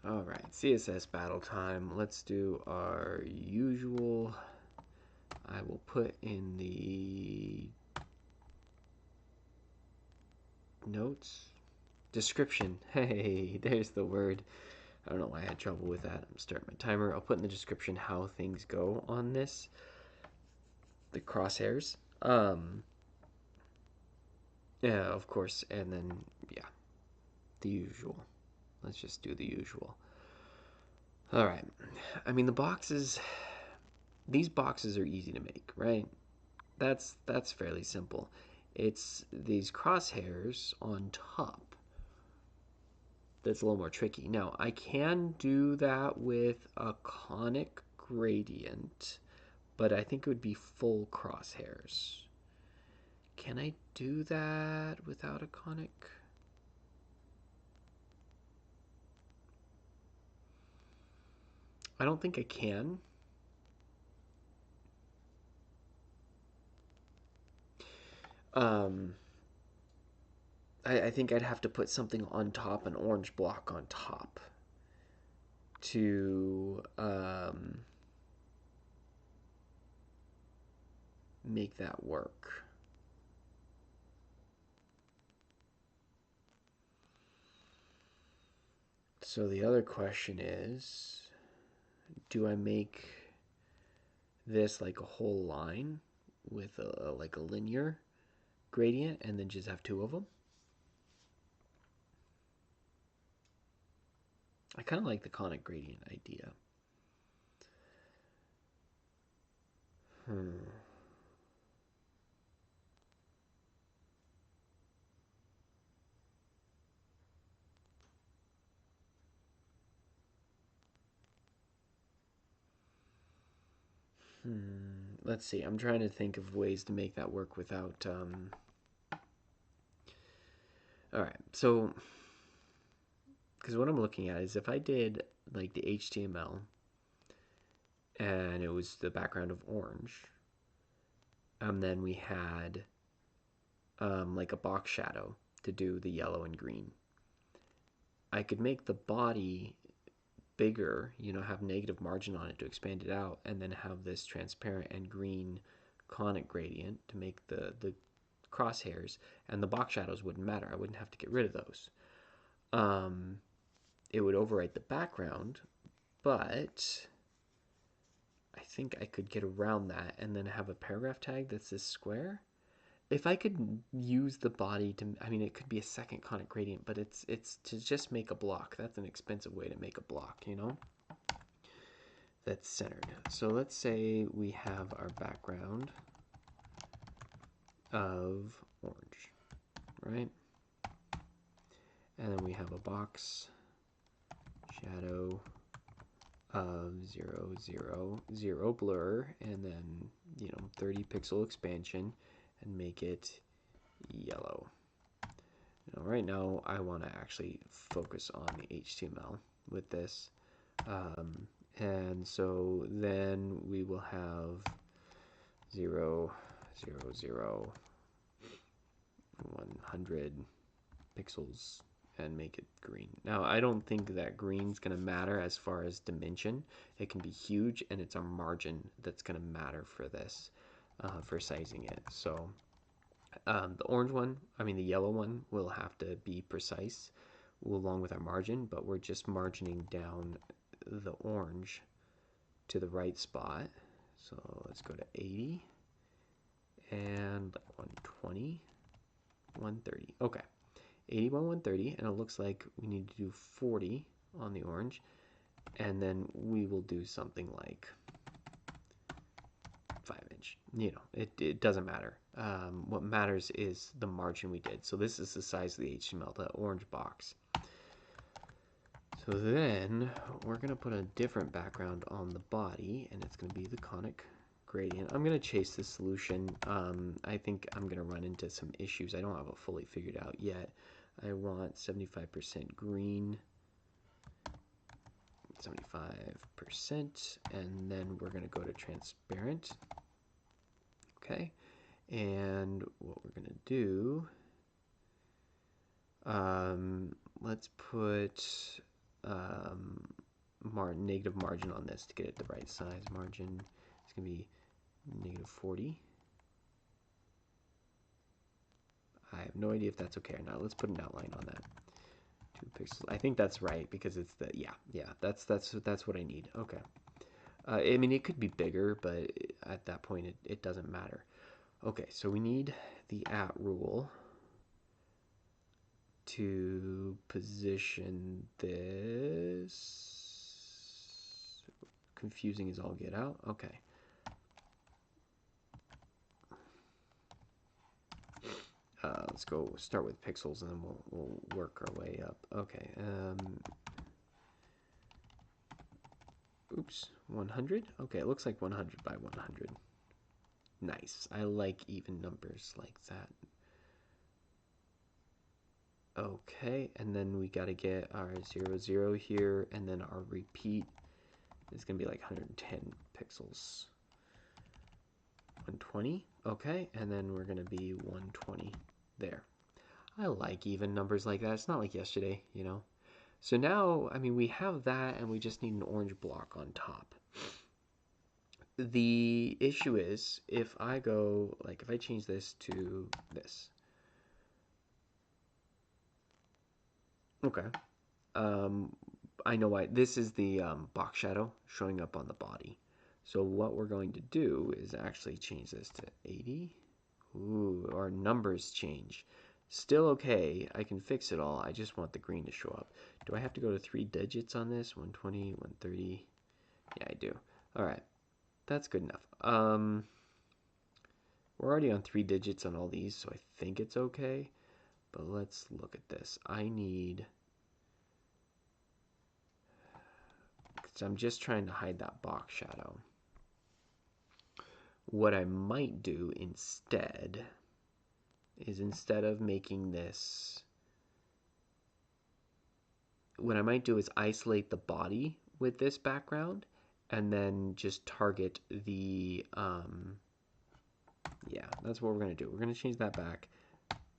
All right, CSS battle time. Let's do our usual. I will put in the notes description. Hey, there's the word. I don't know why I had trouble with that. I'm starting my timer. I'll put in the description how things go on this, the crosshairs. Yeah, of course, and then yeah, the usual. Let's just do the usual. All right. I mean, these boxes are easy to make, right? That's fairly simple. It's these crosshairs on top that's a little more tricky. Now, I can do that with a conic gradient, but I think it would be full crosshairs. Can I do that without a conic? I don't think I can. Um, I think I'd have to put something on top, an orange block on top, to make that work. So the other question is, do I make this like a whole line with like a linear gradient and then just have two of them? I kind of like the conic gradient idea. Hmm. Let's see. I'm trying to think of ways to make that work without. All right. So, because what I'm looking at is if I did like the HTML and it was the background of orange, and then we had like a box shadow to do the yellow and green. I could make the body bigger, have negative margin on it to expand it out, and then have this transparent and green conic gradient to make the crosshairs, and the box shadows wouldn't matter. I wouldn't have to get rid of those. Um, it would overwrite the background, but I think I could get around that and then have a paragraph tag that's this square. If I could use the body to, I mean, it could be a second conic gradient, but it's to just make a block. That's an expensive way to make a block. That's centered. So let's say we have our background of orange, right? And then we have a box shadow of 0, 0, 0 blur, and then 30 pixel expansion, and make it yellow. Right now I want to actually focus on the HTML with this, and so then we will have 0, 0, 0, 100 pixels and make it green. Now, I don't think that green's going to matter as far as dimension. It can be huge, and it's our margin that's going to matter for this, for sizing it. So the orange one, the yellow one will have to be precise along with our margin, but we're just margining down the orange to the right spot. So let's go to 80 and 120, 130. Okay. 81, 130, and it looks like we need to do 40 on the orange, and then we will do something like 5-inch. It doesn't matter. What matters is the margin we did. So this is the size of the HTML, the orange box. So then we're going to put a different background on the body, and it's going to be the conic gradient. I'm going to chase this solution. I think I'm going to run into some issues. I don't have it fully figured out yet. I want 75% green, 75%, and then we're going to go to transparent. Okay, and what we're going to do, let's put negative margin on this to get it the right size. Margin is going to be -40. I have no idea if that's okay or not. Let's put an outline on that. 2 pixels. I think that's right because it's the that's what I need. Okay. I mean, it could be bigger, but at that point, it doesn't matter. Okay, so we need the @ rule to position this. Confusing as all get out. Okay. Let's go start with pixels and then we'll work our way up. Okay. Oops, 100? Okay, it looks like 100 by 100. Nice. I like even numbers like that. Okay, and then we got to get our 0, 0 here, and then our repeat is going to be like 110 pixels. 120, okay, and then we're going to be 120 there. I like even numbers like that. It's not like yesterday, you know. So now, I mean, we have that, and we just need an orange block on top. The issue is, if I go, like, if I change this to this. Okay. I know why. This is the box shadow showing up on the body. So what we're going to do is actually change this to 80. Ooh, our numbers change. Still okay. I can fix it all. I just want the green to show up. Do I have to go to 3 digits on this? 120, 130. Yeah, I do. All right. That's good enough. We're already on 3 digits on all these, so I think it's okay. But let's look at this. I need... So I'm just trying to hide that box shadow. What I might do instead is, instead of making this, what I might do is isolate the body with this background and then just target the, yeah, that's what we're going to do. We're going to change that back,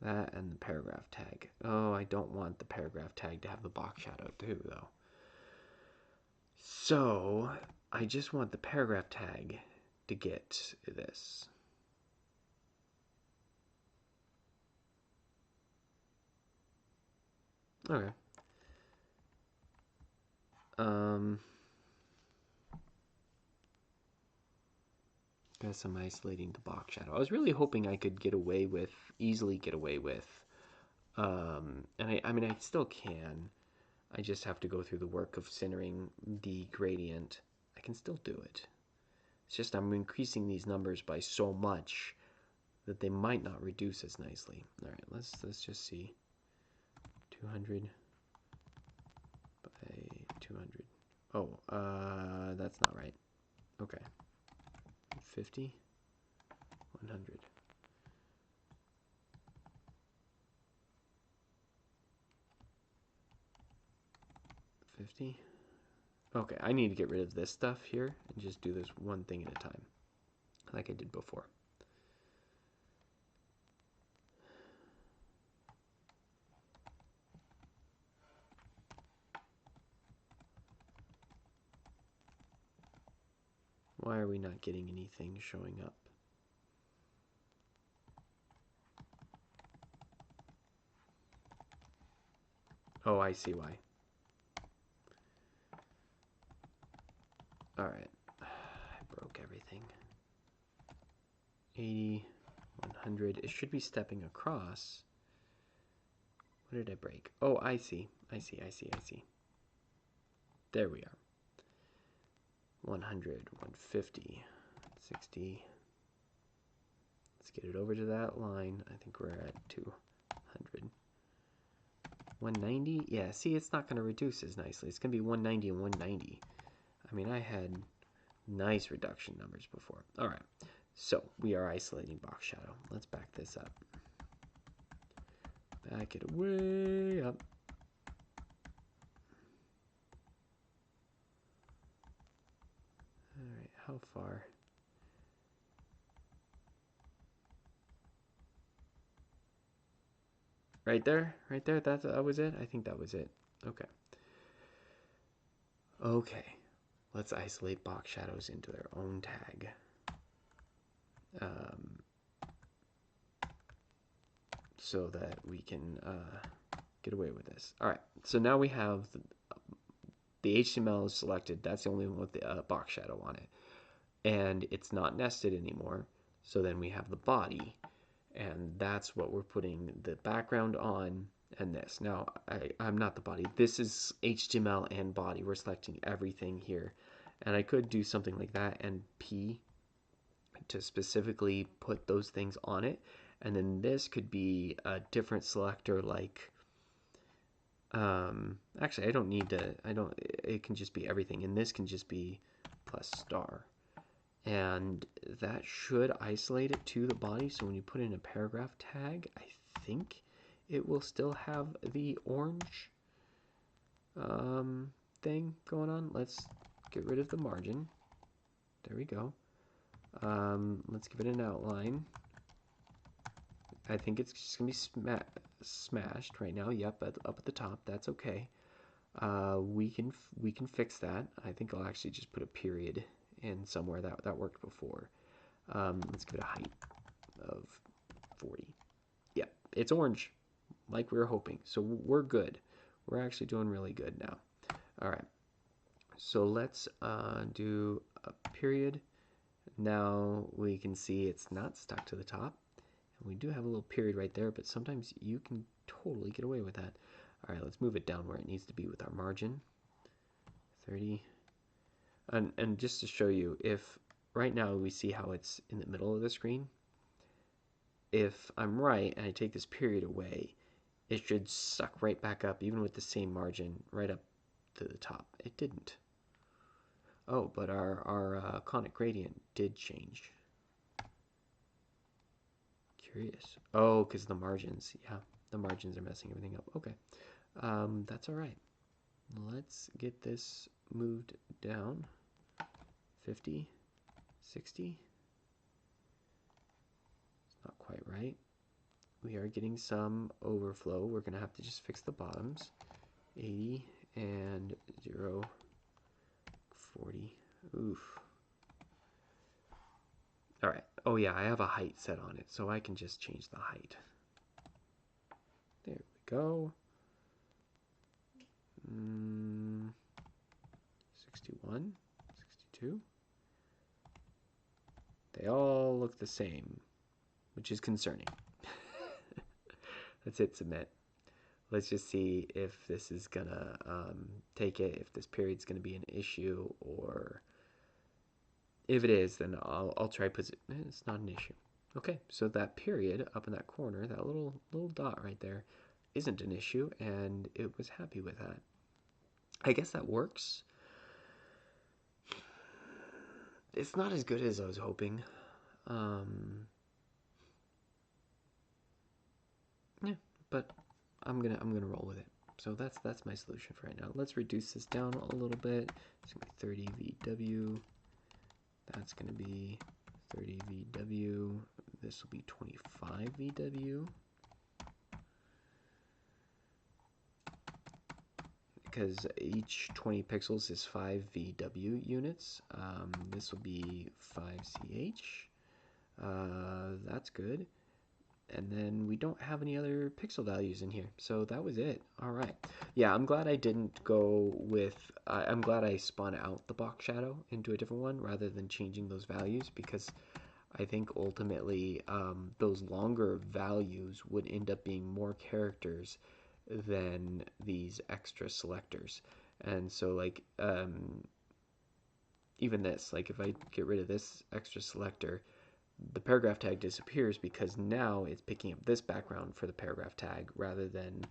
that and the paragraph tag. Oh, I don't want the paragraph tag to have the box shadow too, though. So I just want the paragraph tag to get this. Okay. Guess I'm isolating the box shadow. I was really hoping I could easily get away with, and I mean, I still can. I just have to go through the work of centering the gradient. I can still do it. It's just I'm increasing these numbers by so much that they might not reduce as nicely. All right, let's just see. 200 by 200. Oh, that's not right. Okay. 50, 100. 50. Okay, I need to get rid of this stuff here and just do this one thing at a time, like I did before. Why are we not getting anything showing up? Oh, I see why. All right, I broke everything. 80, 100. It should be stepping across. What did I break? Oh, I see. I see. There we are. 100, 150, 60. Let's get it over to that line. I think we're at 200. 190? Yeah, see, it's not going to reduce as nicely. It's going to be 190 and 190. I mean, I had nice reduction numbers before. All right, so we are isolating box shadow. Let's back this up. Back it way up. All right, how far? Right there, that was it. I think that was it. Okay. Okay, let's isolate box shadows into their own tag. So that we can get away with this. All right, so now we have the HTML is selected. That's the only one with the box shadow on it. And it's not nested anymore. So then we have the body. And that's what we're putting the background on and this. Now, I'm not the body. This is HTML and body. We're selecting everything here. And I could do something like that and P to specifically put those things on it. And then this could be a different selector like, actually I don't need to, it can just be everything. And this can just be plus star. And that should isolate it to the body. So when you put in a paragraph tag, I think it will still have the orange thing going on. Let's get rid of the margin. There we go. Let's give it an outline. I think it's just gonna be smashed right now. Yep, up at the top. That's okay. We can fix that. I think I'll actually just put a period in somewhere that worked before. Let's give it a height of 40. Yep, it's orange, like we were hoping. So we're good. We're actually doing really good now. All right. So let's do a period. Now we can see it's not stuck to the top. And we do have a little period right there, but sometimes you can totally get away with that. All right, let's move it down where it needs to be with our margin. 30. And just to show you, if right now we see how it's in the middle of the screen, if I'm right and I take this period away, it should suck right back up, even with the same margin, right up to the top. It didn't. Oh, but our conic gradient did change. Curious. Oh, because the margins. Yeah, the margins are messing everything up. Okay, that's all right. Let's get this moved down. 50, 60. It's not quite right. We are getting some overflow. We're going to have to just fix the bottoms. 80 and 0, 40. Oof. All right. Oh, yeah, I have a height set on it, so I can just change the height. There we go. 61, 62. They all look the same, which is concerning. Let's hit submit. Let's just see if this is gonna take it, if this period's gonna be an issue, or if it is, then I'll try it's not an issue. Okay, so that period up in that corner, that little dot right there, isn't an issue, and it was happy with that. I guess that works. It's not as good as I was hoping. Yeah, but I'm gonna roll with it. So that's my solution for right now. Let's reduce this down a little bit. It's gonna be 30 VW. That's gonna be 30 VW. This will be 25 VW. Because each 20 pixels is 5 VW units. This will be 5 CH. That's good. And then we don't have any other pixel values in here. So that was it. All right. Yeah, I'm glad I didn't go with, I'm glad I spun out the box shadow into a different one rather than changing those values, because I think ultimately those longer values would end up being more characters than these extra selectors. And so like even this, like if I get rid of this extra selector, the paragraph tag disappears because now it's picking up this background for the paragraph tag rather than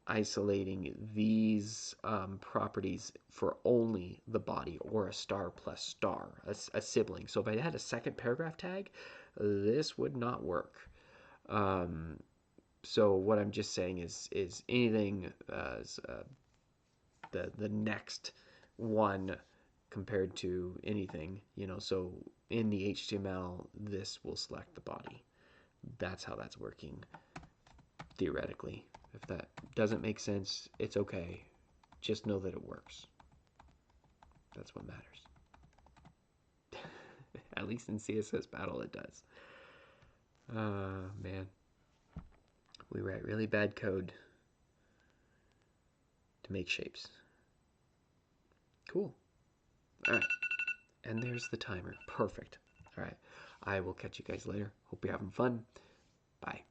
isolating these properties for only the body or a star plus star, a sibling. So if I had a second paragraph tag, this would not work. So what I'm just saying is anything the next one compared to anything, you know, so in the HTML, this will select the body. That's how that's working, theoretically. If that doesn't make sense, it's okay. Just know that it works. That's what matters. At least in CSS Battle it does. Man. We write really bad code to make shapes. Cool. All right. And there's the timer. Perfect. All right. I will catch you guys later. Hope you're having fun. Bye.